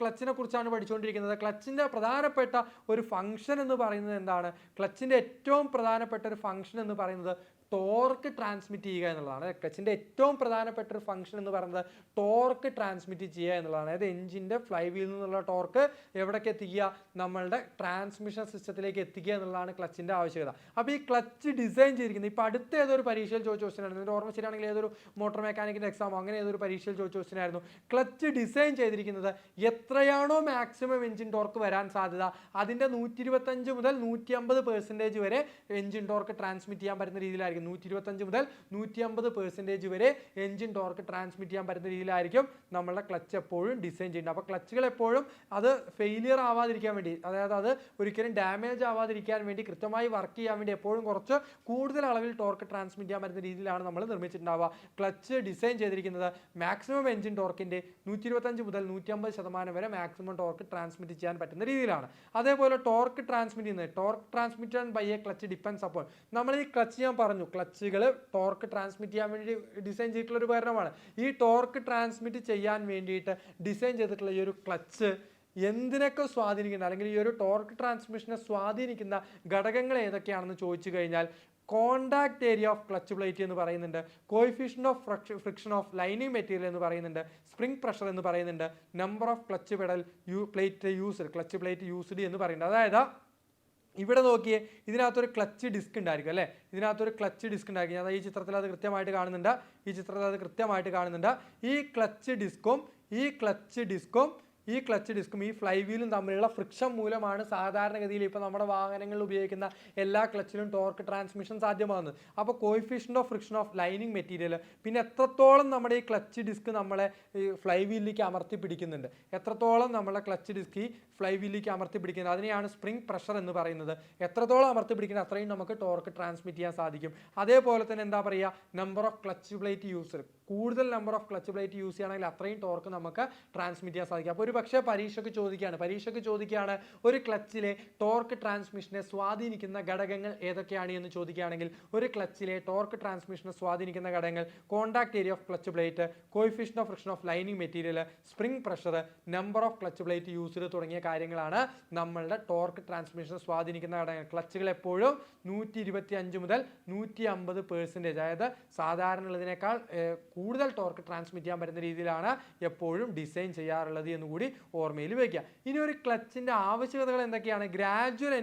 ക്ലച്ചിനെ കുറിച്ചാണ് പഠിച്ചുകൊണ്ടിരിക്കുന്നത്. ക്ലച്ചിൻ്റെ പ്രധാനപ്പെട്ട ഒരു ഫംഗ്ഷൻ എന്ന് പറയുന്നത് എന്താണ്? ക്ലച്ചിൻ്റെ ഏറ്റവും പ്രധാനപ്പെട്ട ഒരു ഫംഗ്ഷൻ എന്ന് പറയുന്നത് ടോർക്ക് ട്രാൻസ്മിറ്റ് ചെയ്യുക എന്നുള്ളതാണ്. ക്ലച്ചിൻ്റെ ഏറ്റവും പ്രധാനപ്പെട്ട ഒരു ഫംഗ്ഷൻ എന്ന് പറയുന്നത് ടോർക്ക് ട്രാൻസ്മിറ്റ് ചെയ്യുക എന്നുള്ളതാണ്. അതായത് എഞ്ചിൻ്റെ ഫ്ലൈ വീലിൽ നിന്നുള്ള ടോർക്ക് എവിടേക്ക് എത്തിക്കുക? നമ്മളുടെ ട്രാൻസ്മിഷൻ സിസ്റ്റത്തിലേക്ക് എത്തിക്കുക എന്നുള്ളതാണ് ക്ലച്ചിൻ്റെ ആവശ്യകത. അപ്പോൾ ഈ ക്ലച്ച് ഡിസൈൻ ചെയ്തിരിക്കുന്നത്, ഇപ്പോൾ അടുത്ത ഏതൊരു പരീക്ഷയിൽ ചോദിച്ച ക്വസ്റ്റ്യൻ ആയിരുന്നു, എൻ്റെ ഓർമ്മ ശരിയാണെങ്കിൽ ഏതൊരു മോട്ടോർ മെക്കാനിക്കിൻ്റെ എക്സാമോ അങ്ങനെ ഏതൊരു പരീക്ഷയിൽ ചോദിച്ച ക്വസ്റ്റ്യൻ ആയിരുന്നു. ക്ലച്ച് ഡിസൈൻ ചെയ്തിരിക്കുന്നത് എത്രയാണോ മാക്സിമം എഞ്ചിൻ ടോർക്ക് വരാൻ സാധ്യത, അതിൻ്റെ 125 മുതൽ 150% വരെ എഞ്ചിൻ ടോർക്ക് ട്രാൻസ്മിറ്റ് ചെയ്യാൻ പറ്റുന്ന രീതിയിലായിരിക്കും. 125 മുതൽ 150% വരെ എഞ്ചിൻ ടോർക്ക് ട്രാൻസ്മിറ്റ് ചെയ്യാൻ പറ്റുന്ന രീതിയിലായിരിക്കും നമ്മളുടെ ക്ലച്ച് എപ്പോഴും ഡിസൈൻ ചെയ്യുന്നത്. അപ്പോൾ ക്ലച്ചുകൾ എപ്പോഴും അത് ഫെയിലിയർ ആവാതിരിക്കാൻ വേണ്ടി, അതായത് അത് ഒരിക്കലും ഡാമേജ് ആവാതിരിക്കാൻ വേണ്ടി, കൃത്യമായി വർക്ക് ചെയ്യാൻ വേണ്ടി എപ്പോഴും കുറച്ച് കൂടുതൽ അളവിൽ ടോർക്ക് ട്രാൻസ്മിറ്റ് ചെയ്യാൻ പറ്റുന്ന രീതിയിലാണ് നമ്മൾ നിർമ്മിച്ചിട്ടുണ്ടാവുക. ക്ലച്ച് ഡിസൈൻ ചെയ്തിരിക്കുന്നത് മാക്സിമം എഞ്ചിൻ ടോർക്കിൻ്റെ 125 മുതൽ 150% വരെ മാക്സിമം ടോർക്ക് ട്രാൻസ്മിറ്റ് ചെയ്യാൻ പറ്റുന്ന രീതിയിലാണ്. അതേപോലെ ടോർക്ക് ട്രാൻസ്മിറ്റ് ചെയ്യുന്നത്, torque transmitted by a clutch depends അപ്പോൾ, നമ്മൾ ഈ ക്ലച്ച് ഞാൻ പറഞ്ഞു ക്ലച്ചുകൾ ടോർക്ക് ട്രാൻസ്മിറ്റ് ചെയ്യാൻ വേണ്ടി ഡിസൈൻ ചെയ്തിട്ടുള്ള ഒരു ഉപകരണമാണ്. ഈ ടോർക്ക് ട്രാൻസ്മിറ്റ് ചെയ്യാൻ വേണ്ടിയിട്ട് ഡിസൈൻ ചെയ്തിട്ടുള്ള ഈ ഒരു ക്ലച്ച് എന്തിനൊക്കെ സ്വാധീനിക്കുന്ന അല്ലെങ്കിൽ ഈ ഒരു ടോർക്ക് ട്രാൻസ്മിഷനെ സ്വാധീനിക്കുന്ന ഘടകങ്ങൾ ഏതൊക്കെയാണെന്ന് ചോദിച്ചു കഴിഞ്ഞാൽ contact area of clutch plate എന്ന് പറയുന്നുണ്ട്, coefficient of friction of lining material എന്ന് പറയുന്നുണ്ട്, സ്പ്രിംഗ് പ്രഷർ എന്ന് പറയുന്നുണ്ട്, number of clutch pedal plate used, clutch plate used എന്ന് പറയുന്നുണ്ട്. അതായത് ഇവിടെ നോക്കിയേ, ഇതിനകത്തൊരു ക്ലച്ച് ഡിസ്ക് ഉണ്ടായിരിക്കും അല്ലേ, ഇതിനകത്തൊരു ക്ലച്ച് ഡിസ്ക് ഉണ്ടായിരിക്കും. അതായത് ഈ ചിത്രത്തിൽ അത് കൃത്യമായിട്ട് കാണുന്നുണ്ട്. ഈ ക്ലച്ച് ഡിസ്കും ഈ ഫ്ലൈ വീലും തമ്മിലുള്ള ഫ്രിക്ഷൻ മൂലമാണ് സാധാരണഗതിയിൽ ഇപ്പോൾ നമ്മുടെ വാഹനങ്ങളിൽ ഉപയോഗിക്കുന്ന എല്ലാ ക്ലച്ചിലും ടോർക്ക് ട്രാൻസ്മിഷൻ സാധ്യമാകുന്നത്. അപ്പോൾ coefficient of friction of lining material, പിന്നെ എത്രത്തോളം നമ്മുടെ ഈ ക്ലച്ച് ഡിസ്ക് നമ്മളെ ഈ ഫ്ലൈ വീലിലേക്ക് അമർത്തി പിടിക്കുന്നുണ്ട്, അതിനെയാണ് സ്പ്രിംഗ് പ്രഷർ എന്ന് പറയുന്നത്. എത്രത്തോളം അമർത്തി പിടിക്കുന്നത് അത്രയും നമുക്ക് ടോർക്ക് ട്രാൻസ്മിറ്റ് ചെയ്യാൻ സാധിക്കും. അതേപോലെ തന്നെ എന്താ പറയുക, number of clutch plate use, കൂടുതൽ number of clutch plate use ചെയ്യുകയാണെങ്കിൽ അത്രയും ടോർക്ക് നമുക്ക് ട്രാൻസ്മിറ്റ് ചെയ്യാൻ സാധിക്കും. അപ്പോൾ ഒരു പക്ഷേ പരീക്ഷയ്ക്ക് ചോദിക്കുകയാണ് ഒരു ക്ലച്ചിലെ ടോർക്ക് ട്രാൻസ്മിഷനെ സ്വാധീനിക്കുന്ന ഘടകങ്ങൾ ഏതൊക്കെയാണ് എന്ന് ചോദിക്കുകയാണെങ്കിൽ, ഒരു ക്ലച്ചിലെ ടോർക്ക് ട്രാൻസ്മിഷനെ സ്വാധീനിക്കുന്ന ഘടകങ്ങൾ contact area of clutch plate, coefficient of friction of lining material, spring pressure, number of clutch plate used തുടങ്ങിയ കാര്യങ്ങളാണ് നമ്മളുടെ ടോർക്ക് ട്രാൻസ്മിഷനെ സ്വാധീനിക്കുന്ന ഘടകങ്ങൾ. ക്ലച്ചുകൾ എപ്പോഴും 125 മുതൽ 150%, അതായത് സാധാരണ ഉള്ളതിനേക്കാൾ കൂടുതൽ ടോർക്ക് ട്രാൻസ്മിറ്റ് ചെയ്യാൻ പറ്റുന്ന രീതിയിലാണ് എപ്പോഴും ഡിസൈൻ ചെയ്യാറുള്ളത് എന്നുകൂടി ഓർമ്മയിൽ വയ്ക്കുക. ഇനി ഒരു ക്ലച്ചിൻ്റെ ആവശ്യകതകൾ എന്തൊക്കെയാണ്? ഗ്രാജുവൽ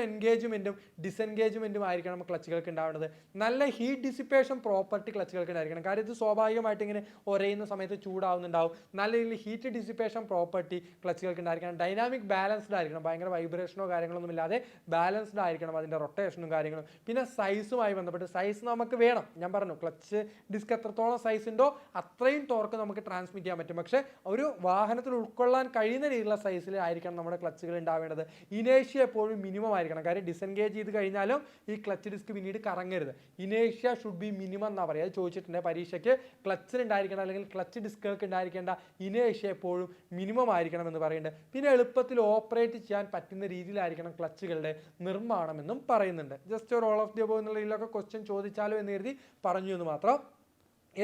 എൻഗേജ്മെൻറ്റും ഡിസെൻഗേജ്മെൻറ്റും ആയിരിക്കണം ക്ലച്ചുകൾക്ക് ഉണ്ടാവേണ്ടത്. നല്ല ഹീറ്റ് ഡിസിപ്പേഷൻ പ്രോപ്പർട്ടി ക്ലച്ചുകൾക്ക് ഉണ്ടായിരിക്കണം. കാര്യം ഇത് സ്വാഭാവികമായിട്ട് ഇങ്ങനെ ഒരയുന്ന സമയത്ത് ചൂടാവുന്നുണ്ടാവും. നല്ല രീതിയിൽ ഹീറ്റ് ഡിസിപ്പേഷൻ പ്രോപ്പർട്ടി ക്ലച്ചുകൾക്ക് ഉണ്ടായിരിക്കണം. ഡൈനാമിക് ബാലൻസ്ഡ് ആയിരിക്കണം, ഭയങ്കര വൈബ്രേഷനോ കാര്യങ്ങളൊന്നും ഇല്ലാതെ ബാലൻസ്ഡ് ആയിരിക്കണം അതിൻ്റെ റൊട്ടേഷനും കാര്യങ്ങളും. പിന്നെ സൈസുമായി ബന്ധപ്പെട്ട് സൈസ് നമുക്ക് വേണം. ഞാൻ പറഞ്ഞു ക്ലച്ച് ഡിസ്ക് എത്രത്തോളം സൈസ് ഉണ്ടോ അത്രയും ടോർക്ക് നമുക്ക് ട്രാൻസ്മിറ്റ് ചെയ്യാൻ പറ്റും. പക്ഷേ ഒരു വാഹനത്തിൽ ഉൾക്കൊള്ളാൻ കഴിയുന്ന രീതിയിലുള്ള സൈസിൽ ആയിരിക്കണം നമ്മുടെ ക്ലച്ചുകൾ ഉണ്ടാവേണ്ടത്. ഇനേഷ്യ എപ്പോഴും മിനിമം ആയിരിക്കണം. കാര്യം ഡിസെൻഗേജ് ചെയ്ത് കഴിഞ്ഞാലും ഈ ക്ലച്ച് ഡിസ്ക് പിന്നീട് കറങ്ങരുത്. ഇനേഷ്യ ഷുഡ് ബി മിനിമം എന്നാണ് പറയുക. അത് ചോദിച്ചിട്ടുണ്ട് പരീക്ഷയ്ക്ക്. ക്ലച്ചിന് ഉണ്ടായിരിക്കണം അല്ലെങ്കിൽ ക്ലച്ച് ഡിസ്കുകൾക്ക് ഉണ്ടായിരിക്കേണ്ട ഇനേഷ്യ എപ്പോഴും മിനിമം ആയിരിക്കണം എന്ന് പറയുന്നുണ്ട്. പിന്നെ എളുപ്പത്തിൽ ഓപ്പറേറ്റ് ചെയ്യാൻ പറ്റുന്ന രീതിയിലായിരിക്കണം ക്ലച്ചുകളുടെ നിർമ്മാണം എന്നും പറയുന്നുണ്ട്. ജസ്റ്റ് ഒരു ഓൾ ഓഫ് ദി അബോവ് എന്നുള്ള രീതിയിലൊക്കെ ക്വസ്റ്റ്യൻ ചോദിച്ചാലോ എന്ന് കരുതി പറഞ്ഞു എന്ന് മാത്രം.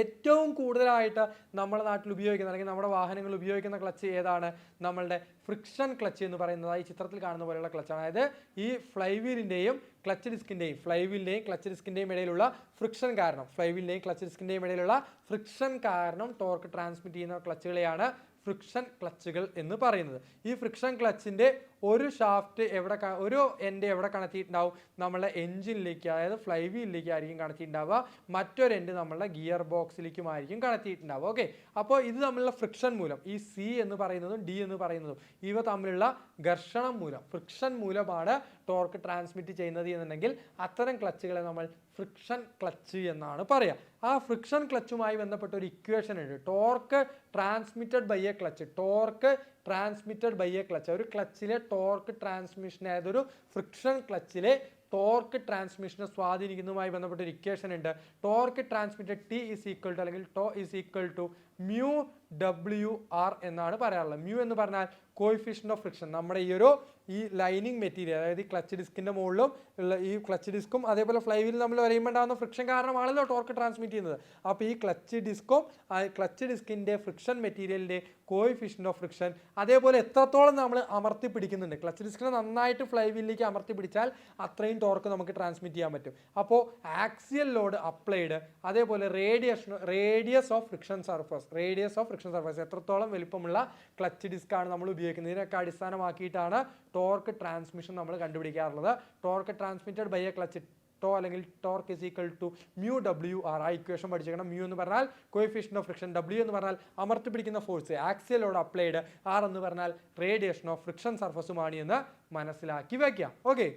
ഏറ്റവും കൂടുതലായിട്ട് നമ്മുടെ നാട്ടിൽ ഉപയോഗിക്കുന്ന അല്ലെങ്കിൽ നമ്മുടെ വാഹനങ്ങൾ ഉപയോഗിക്കുന്ന ക്ലച്ച് ഏതാണ്? നമ്മളുടെ ഫ്രിക്ഷൻ ക്ലച്ച് എന്ന് പറയുന്നത് ഈ ചിത്രത്തിൽ കാണുന്ന പോലെയുള്ള ക്ലച്ചാണ്. അതായത് ഈ ഫ്ലൈ വീലിൻ്റെയും ക്ലച്ച് ഡിസ്കിൻ്റെയും ഇടയിലുള്ള ഫ്രിക്ഷൻ കാരണം ടോർക്ക് ട്രാൻസ്മിറ്റ് ചെയ്യുന്ന ക്ലച്ചുകളെയാണ് ഫ്രിക്ഷൻ ക്ലച്ചുകൾ എന്ന് പറയുന്നത്. ഈ ഫ്രിക്ഷൻ ക്ലച്ചിൻ്റെ ഒരു ഷാഫ്റ്റ് ഒരു എൻഡ് എവിടെ കണക്റ്റിയിട്ടുണ്ടാവും? നമ്മളെ എൻജിനിലേക്ക്, അതായത് ഫ്ലൈ വീലിലേക്ക് ആയിരിക്കും കണക്റ്റിയിട്ടുണ്ടാവുക. മറ്റൊരു എൻഡ് നമ്മളുടെ ഗിയർ ബോക്സിലേക്കുമായിരിക്കും കണക്റ്റിയിട്ടുണ്ടാവുക. ഓക്കെ, അപ്പോൾ ഇത് തമ്മിലുള്ള ഫ്രിക്ഷൻ മൂലം, ഈ സി എന്ന് പറയുന്നതും ഡി എന്ന് പറയുന്നതും ഇവ തമ്മിലുള്ള ഘർഷണം മൂലം, ഫ്രിക്ഷൻ മൂലമാണ് ടോർക്ക് ട്രാൻസ്മിറ്റ് ചെയ്യുന്നത് എന്നുണ്ടെങ്കിൽ അത്തരം ക്ലച്ചുകളെ നമ്മൾ ഫ്രിക്ഷൻ ക്ലച്ച് എന്നാണ് പറയുക. ആ ഫ്രിക്ഷൻ ക്ലച്ചുമായി ബന്ധപ്പെട്ട ഒരു ഇക്വേഷൻ ഉണ്ട്, torque transmitted by a clutch. ഒരു ക്ലച്ചിലെ ടോർക്ക് ടോർക്ക് ട്രാൻസ്മിഷൻ, അതായത് ഒരു ഫ്രിക്ഷൻ ക്ലച്ചിലെ ടോർക്ക് ട്രാൻസ്മിഷനെ സ്വാധീനിക്കുന്നതുമായി ബന്ധപ്പെട്ട ഒരു ഇക്വേഷൻ ഉണ്ട്. Torque transmitted T is equal to അല്ലെങ്കിൽ tau is equal to mu WR എന്നാണ് പറയാറുള്ളത്. മ്യൂ എന്ന് പറഞ്ഞാൽ കോയിഫിഷ്യന്റ് ഓഫ് ഫ്രിക്ഷൻ. നമ്മുടെ ഈ ലൈനിങ് മെറ്റീരിയൽ, അതായത് ഈ ക്ലച്ച് ഡിസ്കിന്റെ മുകളിലും ഉള്ള ഈ ക്ലച്ച് ഡിസ്കും അതേപോലെ ഫ്ലൈ വീൽ നമ്മൾ വരയുമ്പോൾ ഉണ്ടാകുന്ന ഫ്രിക്ഷൻ കാരണമാണല്ലോ ടോർക്ക് ട്രാൻസ്മിറ്റ് ചെയ്യുന്നത്. അപ്പോൾ ഈ ക്ലച്ച് ഡിസ്കിന്റെ ഫ്രിക്ഷൻ മെറ്റീരിയലിന്റെ കോയിഫിഷ്യന്റ് ഓഫ് ഫ്രിക്ഷൻ, അതേപോലെ എത്രത്തോളം നമ്മൾ അമർത്തി പിടിക്കുന്നുണ്ട്, ക്ലച്ച് ഡിസ്കിനെ നന്നായിട്ട് ഫ്ലൈ വീലിലേക്ക് അമർത്തി പിടിച്ചാൽ അത്രയും ടോർക്ക് നമുക്ക് ട്രാൻസ്മിറ്റ് ചെയ്യാൻ പറ്റും. അപ്പോൾ ആക്സിയൽ ലോഡ് അപ്ലൈഡ്, അതേപോലെ റേഡിയസ് ഓഫ് ഫ്രിക്ഷൻ സർഫസ്, എത്രത്തോളം വലിപ്പമുള്ള ക്ലച്ച് ഡിസ്ക് ആണ് നമ്മൾ ഉപയോഗിക്കുന്നത്, ഇതിനൊക്കെ അടിസ്ഥാനമാക്കിയിട്ടാണ് ടോർക്ക് ട്രാൻസ്മിഷൻ നമ്മൾ കണ്ടുപിടിക്കാറുള്ളത്. Torque transmitted by a clutch, tau അല്ലെങ്കിൽ torque is equal to mu WR. ആ ഇക്വേഷൻ പഠിച്ചേക്കണം. മ്യൂ എന്ന് പറഞ്ഞാൽ കോയിഫിഷ്യന്റ് ഓഫ് ഫ്രിക്ഷൻ, W എന്ന് പറഞ്ഞാൽ അമർത്തി പിടിക്കുന്ന force, axial load applied, R എന്ന് പറഞ്ഞാൽ റേഡിയേഷൻ ഓഫ് ഫ്രിക്ഷൻ സർഫസുമാണ് എന്ന് മനസ്സിലാക്കി വയ്ക്കുക. ഓക്കെ,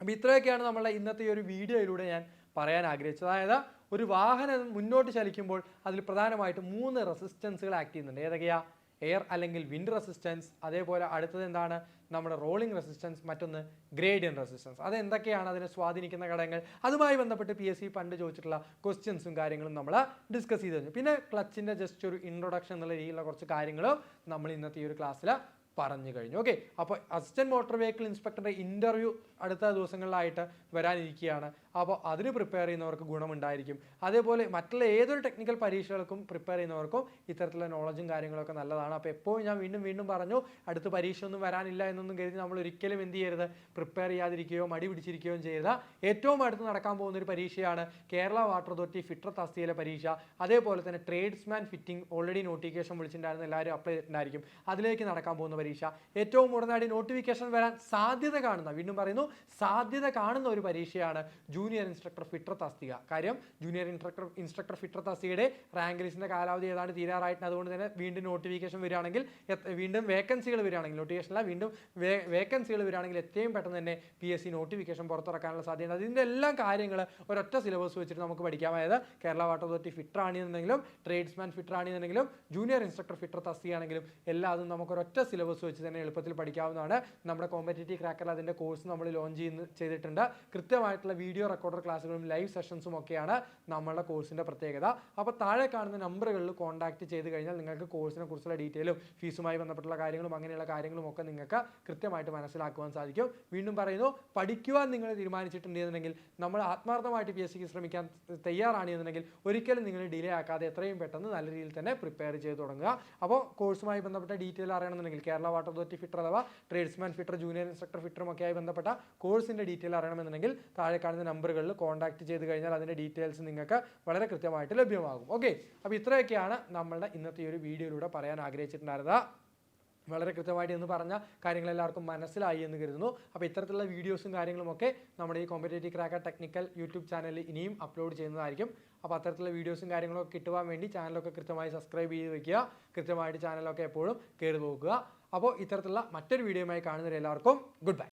അപ്പോൾ ഇത്രയൊക്കെയാണ് നമ്മളുടെ ഇന്നത്തെ ഈ ഒരു വീഡിയോയിലൂടെ ഞാൻ പറയാൻ ആഗ്രഹിച്ചത്. അതായത് ഒരു വാഹനം മുന്നോട്ട് ചലിക്കുമ്പോൾ അതിൽ പ്രധാനമായിട്ടും 3 റെസിസ്റ്റൻസുകൾ ആക്ട് ചെയ്യുന്നുണ്ട്. ഏതൊക്കെയാ? എയർ അല്ലെങ്കിൽ വിൻഡ് റെസിസ്റ്റൻസ്, അതേപോലെ അടുത്തത് എന്താണ്? നമ്മുടെ റോളിംഗ് റെസിസ്റ്റൻസ്, മറ്റൊന്ന് ഗ്രേഡിയൻ റെസിസ്റ്റൻസ്. അത് എന്തൊക്കെയാണ് അതിനെ സ്വാധീനിക്കുന്ന ഘടകങ്ങൾ? അതുമായി ബന്ധപ്പെട്ട് PSC പണ്ട് ചോദിച്ചിട്ടുള്ള ക്വസ്റ്റ്യൻസും കാര്യങ്ങളും നമ്മൾ ഡിസ്കസ് ചെയ്ത് കഴിഞ്ഞു. പിന്നെ ക്ലച്ചിൻ്റെ ജസ്റ്റ് ഒരു ഇൻട്രൊഡക്ഷൻ എന്നുള്ള രീതിയിലുള്ള കുറച്ച് കാര്യങ്ങളും നമ്മൾ ഇന്നത്തെ ഈ ഒരു ക്ലാസ്സിൽ പറഞ്ഞു കഴിഞ്ഞു. ഓക്കെ, അപ്പോൾ അസിസ്റ്റന്റ് മോട്ടോർ വെഹിക്കിൾ ഇൻസ്പെക്ടറുടെ ഇൻ്റർവ്യൂ അടുത്ത ദിവസങ്ങളിലായിട്ട് വരാനിരിക്കുകയാണ്. അപ്പോൾ അതിന് പ്രിപ്പയർ ചെയ്യുന്നവർക്ക് ഗുണമുണ്ടായിരിക്കും. അതേപോലെ മറ്റുള്ള ഏതൊരു ടെക്നിക്കൽ പരീക്ഷകൾക്കും പ്രിപ്പയർ ചെയ്യുന്നവർക്കും ഇത്തരത്തിലുള്ള നോളജും കാര്യങ്ങളൊക്കെ നല്ലതാണ്. അപ്പോൾ എപ്പോഴും ഞാൻ വീണ്ടും പറഞ്ഞു, അടുത്ത പരീക്ഷ ഒന്നും വരാനില്ല എന്നൊന്നും കരുതി നമ്മൾ ഒരിക്കലും എന്ത് ചെയ്യരുത്, പ്രിപ്പയർ ചെയ്യാതിരിക്കുകയോ മടി പിടിച്ചിരിക്കുകയോ ചെയ്യരുത്. ഏറ്റവും അടുത്ത് നടക്കാൻ പോകുന്ന ഒരു പരീക്ഷയാണ് കേരള വാട്ടർ അതോറിറ്റി ഫിറ്റർ തസ്തികയിലെ പരീക്ഷ. അതേപോലെ തന്നെ ട്രേഡ്സ്മാൻ ഫിറ്റിംഗ് ഓൾറെഡി നോട്ടിഫിക്കേഷൻ വിളിച്ചിട്ടുണ്ടായിരുന്നു, എല്ലാവരും അപ്ലൈ ചെയ്തിട്ടുണ്ടായിരിക്കും. അതിലേക്ക് നടക്കാൻ പോകുന്ന പരീക്ഷ, ഏറ്റവും ഉടനടി നോട്ടിഫിക്കേഷൻ വരാൻ സാധ്യത കാണുന്ന, വീണ്ടും പറയുന്നു സാധ്യത കാണുന്ന ഒരു പരീക്ഷയാണ് ജൂനിയർ ഇൻസ്ട്രക്ടർ ഫിറ്റർ തസ്തിക. കാര്യം ജൂനിയർ ഇൻസ്ട്രക്ടർ ഫിറ്റർ തസ്തികയുടെ റാങ്ക് ലിസ്റ്റിന്റെ കാലാവധി ഏതാണ്ട് തീരാറായിട്ടുണ്ട്. അതുകൊണ്ട് തന്നെ വീണ്ടും നോട്ടിഫിക്കേഷൻ വരികയാണെങ്കിൽ, വീണ്ടും വേക്കൻസികൾ വരികയാണെങ്കിൽ, നോട്ടിഫിക്കേഷനല്ല വീണ്ടും വേക്കൻസികൾ വരികയാണെങ്കിൽ എത്രയും പെട്ടെന്ന് തന്നെ PSC നോട്ടിഫിക്കേഷൻ പുറത്തിറക്കാനുള്ള സാധ്യത. അതിൻ്റെ എല്ലാം കാര്യങ്ങൾ ഒരൊറ്റ സിലബസ് വെച്ചിട്ട് നമുക്ക് പഠിക്കാം. അതായത് കേരള വാട്ടർ അതോറിറ്റി ഫിറ്റർ ആണെന്നുണ്ടെങ്കിലും ട്രേഡ്സ്മാൻ ഫിറ്റർ ആണെന്നുണ്ടെങ്കിലും ജൂനിയർ ഇൻസ്ട്രക്ടർ ഫിറ്റർ തസ്തികയാണെങ്കിലും എല്ലാതും നമുക്ക് ഒരൊറ്റ സിലബസ് വെച്ച് തന്നെ എളുപ്പത്തിൽ പഠിക്കാവുന്നതാണ്. നമ്മുടെ കോമ്പറ്റേറ്റീവ് ക്രാക്കറിൽ അതിൻ്റെ കോഴ്സ് നമ്മൾ ലോഞ്ച് ചെയ്തിട്ടുണ്ട്. കൃത്യമായിട്ടുള്ള വീഡിയോ റെക്കോർഡർ ക്ലാസ്സുകളും ലൈവ് സെഷൻസും ഒക്കെയാണ് നമ്മളുടെ കോഴ്സിൻ്റെ പ്രത്യേകത. അപ്പോൾ താഴെ കാണുന്ന നമ്പറുകളിൽ കോൺടാക്ട് ചെയ്ത് കഴിഞ്ഞാൽ നിങ്ങൾക്ക് കോഴ്സിനെ കുറിച്ചുള്ള ഡീറ്റെയിലും ഫീസുമായി ബന്ധപ്പെട്ടുള്ള കാര്യങ്ങളും അങ്ങനെയുള്ള കാര്യങ്ങളും ഒക്കെ നിങ്ങൾക്ക് കൃത്യമായിട്ട് മനസ്സിലാക്കുവാൻ സാധിക്കും. വീണ്ടും പറയുന്നു, പഠിക്കുവാൻ നിങ്ങൾ തീരുമാനിച്ചിട്ടുണ്ടെന്നുണ്ടെങ്കിൽ, നമ്മൾ ആത്മാർത്ഥമായിട്ട് PSCക്ക് ശ്രമിക്കാൻ തയ്യാറാണെന്നുണ്ടെങ്കിൽ ഒരിക്കലും നിങ്ങൾ ഡിലേ ആക്കാതെ എത്രയും പെട്ടെന്ന് നല്ല രീതിയിൽ തന്നെ പ്രിപ്പയർ ചെയ്ത് തുടങ്ങുക. അപ്പോൾ കോഴ്സുമായി ബന്ധപ്പെട്ട ഡീറ്റെയിൽ അറിയണമെന്നുണ്ടെങ്കിൽ കേരള വാട്ടർ അതോറിറ്റി ഫിറ്റർ അഥവാ ട്രേഡ്സ്മാൻ ഫിറ്റർ ജൂനിയർ ഇൻസ്ട്രക്ടർ ഫിറ്ററും ഒക്കെ ആയി ബന്ധപ്പെട്ട കോഴ്സിൻ്റെ ഡീറ്റെയിൽ അറിയണമെന്നുണ്ടെങ്കിൽ താഴെ കാണുന്ന നമ്പറുകളിൽ കോൺടാക്ട് ചെയ്ത് കഴിഞ്ഞാൽ അതിൻ്റെ ഡീറ്റെയിൽസ് നിങ്ങൾക്ക് വളരെ കൃത്യമായിട്ട് ലഭ്യമാകും. ഓക്കെ, അപ്പോൾ ഇത്രയൊക്കെയാണ് നമ്മളുടെ ഇന്നത്തെ ഈ ഒരു വീഡിയോയിലൂടെ പറയാൻ ആഗ്രഹിച്ചിട്ടുണ്ടായിരുന്നത്. വളരെ കൃത്യമായിട്ട് എന്ന് പറഞ്ഞ കാര്യങ്ങൾ എല്ലാവർക്കും മനസ്സിലായി എന്ന് കരുതുന്നു. അപ്പോൾ ഇത്തരത്തിലുള്ള വീഡിയോസും കാര്യങ്ങളുമൊക്കെ നമ്മുടെ ഈ കോമ്പറ്റേറ്റീവ് ക്രാക്കർ ടെക്നിക്കൽ യൂട്യൂബ് ചാനലിൽ ഇനിയും അപ്ലോഡ് ചെയ്യുന്നതായിരിക്കും. അപ്പോൾ അത്തരത്തിലുള്ള വീഡിയോസും കാര്യങ്ങളൊക്കെ കിട്ടുവാൻ വേണ്ടി ചാനലൊക്കെ കൃത്യമായി സബ്സ്ക്രൈബ് ചെയ്ത് വെക്കുക. കൃത്യമായിട്ട് ചാനലൊക്കെ എപ്പോഴും കയറി നോക്കുക. അപ്പോൾ ഇത്തരത്തിലുള്ള മറ്റൊരു വീഡിയോയുമായി കാണുന്നവരെല്ലാവർക്കും ഗുഡ് ബൈ.